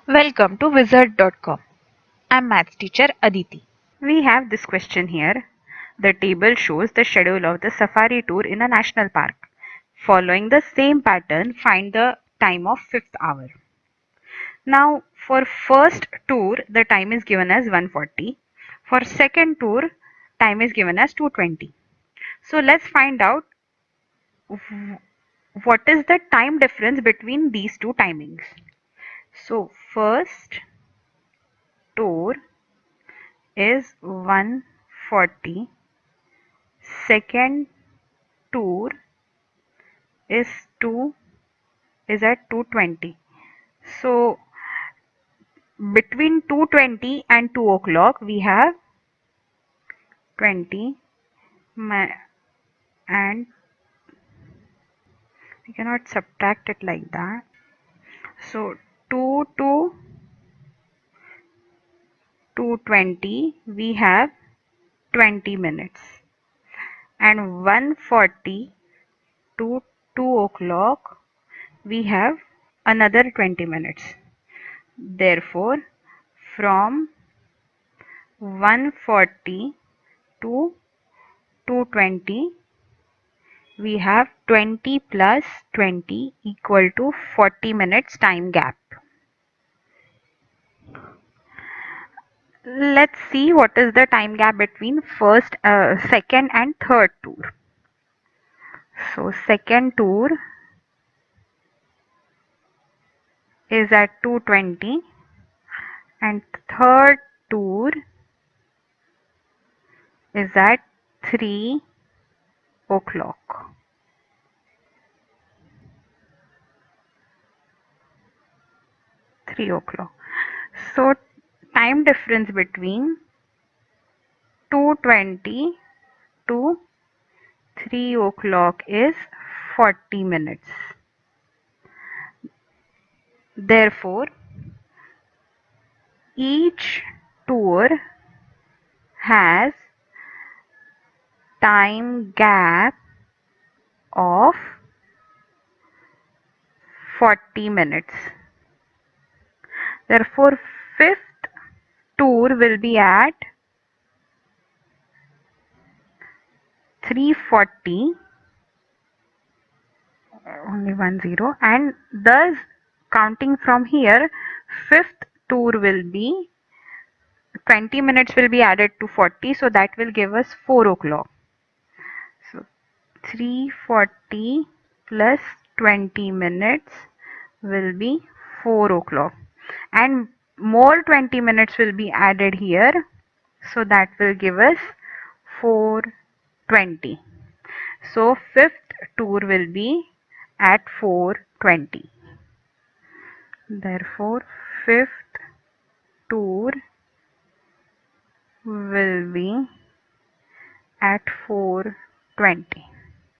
Welcome to Wizard.com. I'm maths teacher Aditi. We have this question here. The table shows the schedule of the safari tour in a national park. Following the same pattern, find the time of fifth hour. Now, for first tour, the time is given as 1:40. For second tour, time is given as 2:20. So let's find out what is the time difference between these two timings. So first tour is 1:40. Second tour is 2 is at 2:20. So between 2:20 and 2 o'clock we have 20 and we cannot subtract it like that. So 2 to 2:20 we have 20 minutes, and 1:40 to 2 o'clock we have another 20 minutes. Therefore, from 1:40 to 2:20 we have 20 plus 20 equal to 40 minutes time gap. Let's see what is the time gap between second and third tour. So second tour is at 2:20 and third tour is at 3 o'clock. So time difference between 2:20 to 3 o'clock is 40 minutes. Therefore, each tour has time gap of 40 minutes. Therefore, fifth tour will be at 3:40, only 10, and thus counting from here, fifth tour will be 20 minutes will be added to 40, so that will give us 4 o'clock. So 3:40 plus 20 minutes will be 4 o'clock, and more 20 minutes will be added here, so that will give us 4:20. So fifth tour will be at 4:20. Therefore, fifth tour will be at 4:20.